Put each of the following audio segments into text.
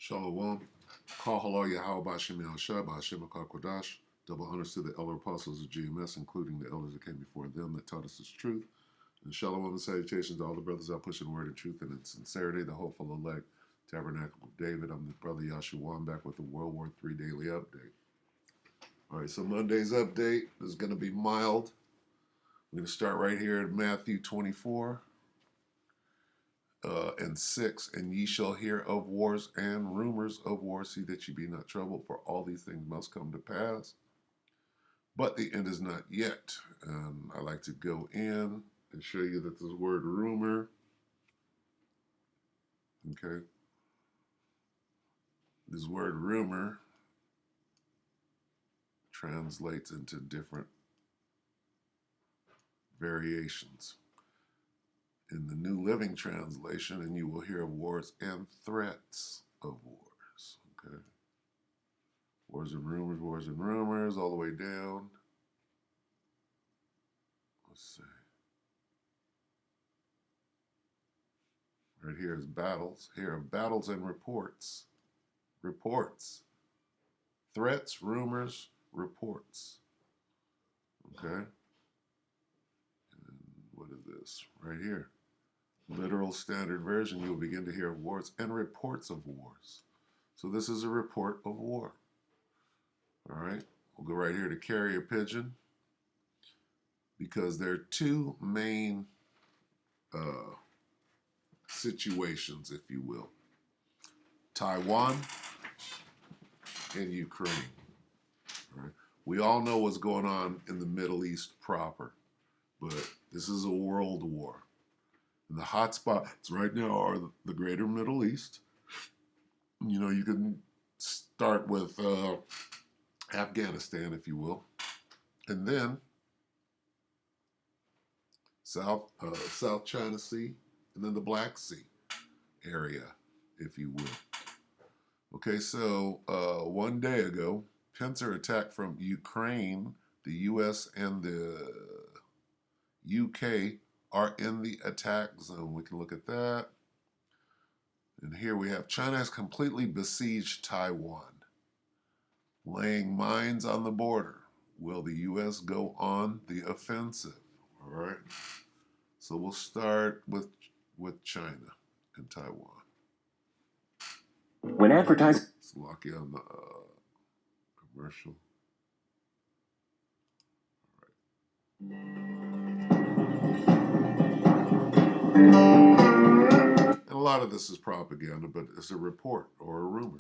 Shalom. Call halal Yahweh Shem Shah Shem Kodash. Double honors to the elder apostles of GMS, including the elders that came before them that taught us this truth. And shalom and salutations to all the brothers out pushing word and truth and in sincerity, the hopeful elect, Tabernacle of David. I'm the brother Yahshua. I'm back with the WW3 Daily update. All right, so Monday's update is going to be mild. We're going to start right here at Matthew 24. And 6, and ye shall hear of wars and rumors of wars. See that ye be not troubled, for all these things must come to pass. But the end is not yet. I like to go in and show you that this word rumor, okay, this word rumor translates into different variations. In the New Living Translation, and you will hear of wars and threats of wars, okay? Wars and rumors, all the way down. Let's see. Right here is battles. Here are battles and reports. Reports. Threats, rumors, reports. Okay? And what is this? Right here. Literal Standard Version, you will begin to hear of wars and reports of wars. So this is a report of war. All right? We'll go right here to carrier pigeon, because there are two main situations, if you will. Taiwan and Ukraine. All right? We all know what's going on in the Middle East proper, but this is a world war. And the hot spots right now are the greater Middle East. You know, you can start with Afghanistan, if you will, and then South China Sea, and then the Black Sea area, if you will. Okay, so one day ago, pincer attack from Ukraine. The U.S. and the UK are in the attack zone. We can look at that. And here we have China has completely besieged Taiwan, laying mines on the border. Will the U.S. go on the offensive? All right. So we'll start with China and Taiwan. When advertising, let's lock in on the commercial. And a lot of this is propaganda, but it's a report or a rumor.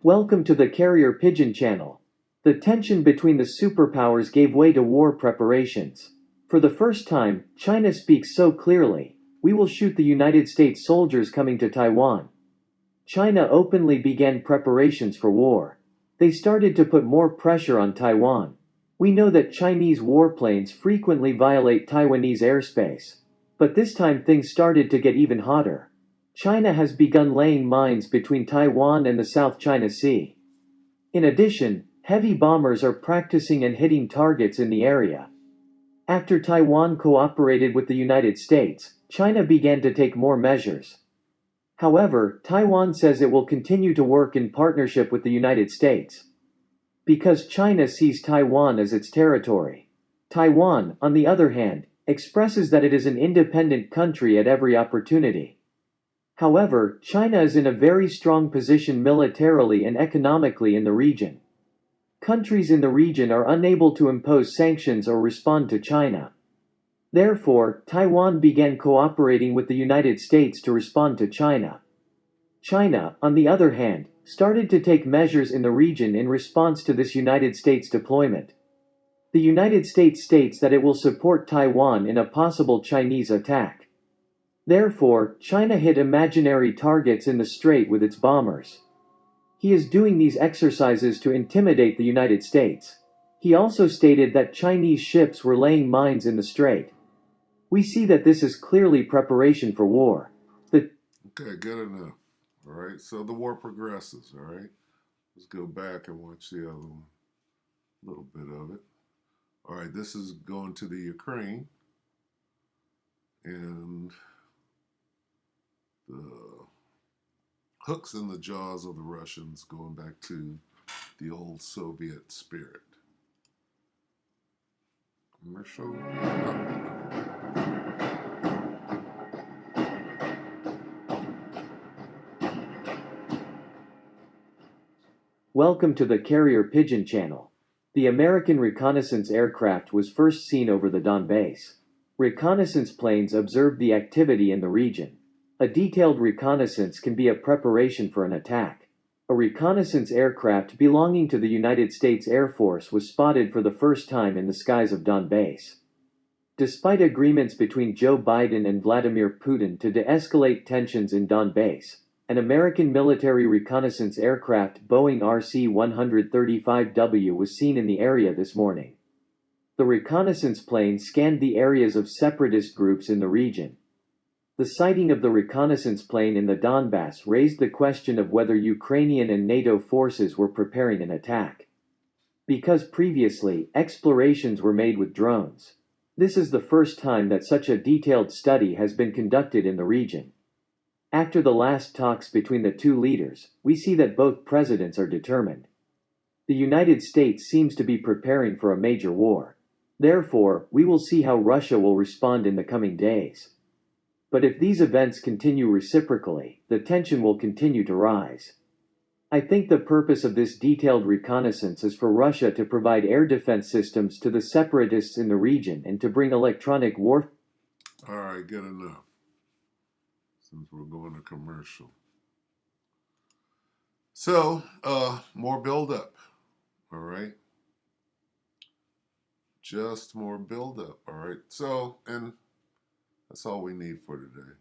Welcome to the Carrier Pigeon channel. The tension between the superpowers gave way to war preparations. For the first time, China speaks so clearly. We will shoot the United States soldiers coming to Taiwan. China openly began preparations for war. They started to put more pressure on Taiwan. We know that Chinese warplanes frequently violate Taiwanese airspace. But this time things started to get even hotter. China has begun laying mines between Taiwan and the South China Sea. In addition, heavy bombers are practicing and hitting targets in the area. After Taiwan cooperated with the United States, China began to take more measures. However, Taiwan says it will continue to work in partnership with the United States, because China sees Taiwan as its territory. Taiwan, on the other hand, expresses that it is an independent country at every opportunity. However, China is in a very strong position militarily and economically in the region. Countries in the region are unable to impose sanctions or respond to China. Therefore, Taiwan began cooperating with the United States to respond to China. China, on the other hand, started to take measures in the region in response to this United States deployment. The United States states that it will support Taiwan in a possible Chinese attack. Therefore, China hit imaginary targets in the strait with its bombers. He is doing these exercises to intimidate the United States. He also stated that Chinese ships were laying mines in the strait. We see that this is clearly preparation for war. Okay, good enough. All right, so the war progresses, all right? Let's go back and watch the other one. A little bit of it. All right, this is going to the Ukraine. and the hooks in the jaws of the Russians, going back to the old Soviet spirit. Commercial. Welcome to the Carrier Pigeon Channel. The American reconnaissance aircraft was first seen over the Donbass. Reconnaissance planes observed the activity in the region. A detailed reconnaissance can be a preparation for an attack. A reconnaissance aircraft belonging to the United States Air Force was spotted for the first time in the skies of Donbass. Despite agreements between Joe Biden and Vladimir Putin to de-escalate tensions in Donbass, an American military reconnaissance aircraft Boeing RC-135W was seen in the area this morning. The reconnaissance plane scanned the areas of separatist groups in the region. The sighting of the reconnaissance plane in the Donbass raised the question of whether Ukrainian and NATO forces were preparing an attack. Because previously, explorations were made with drones. This is the first time that such a detailed study has been conducted in the region. After the last talks between the two leaders, we see that both presidents are determined. The United States seems to be preparing for a major war. Therefore, we will see how Russia will respond in the coming days. But if these events continue reciprocally, the tension will continue to rise. I think the purpose of this detailed reconnaissance is for Russia to provide air defense systems to the separatists in the region and to bring electronic warfare. All right, good enough. Since we're going to commercial. So, more buildup. All right. Just more buildup. All right. So, and that's all we need for today.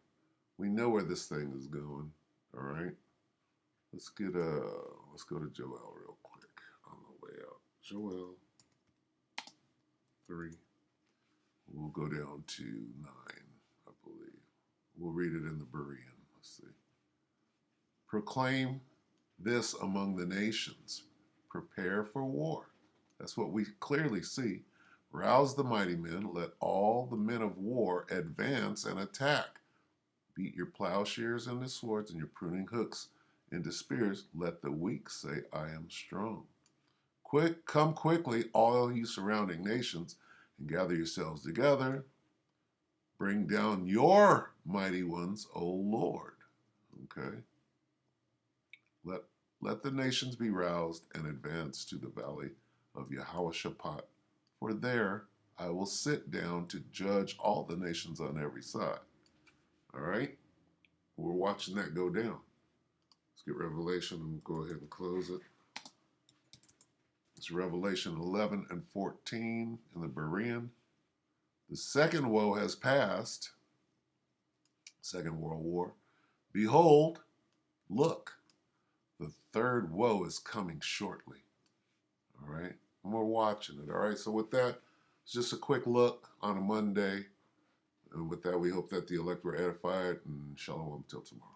We know where this thing is going. All right. Let's go to Joel real quick on the way out. Joel 3. We'll go down to 9, I believe. We'll read it in the Berean. Let's see. Proclaim this among the nations. Prepare for war. That's what we clearly see. Rouse the mighty men. Let all the men of war advance and attack. Beat your plowshares into swords and your pruning hooks into spears. Let the weak say, I am strong. Come quickly, all you surrounding nations, and gather yourselves together. Bring down your mighty ones, O Lord. Okay? Let the nations be roused and advance to the valley of Yehoshaphat, for there I will sit down to judge all the nations on every side. All right? We're watching that go down. Let's get Revelation and we'll go ahead and close it. It's Revelation 11 and 14 in the Berean. The second woe has passed, Second World War. Behold, look, the third woe is coming shortly. All right? And we're watching it. All right? So with that, it's just a quick look on a Monday. And with that, we hope that the elect were edified. And shalom till tomorrow.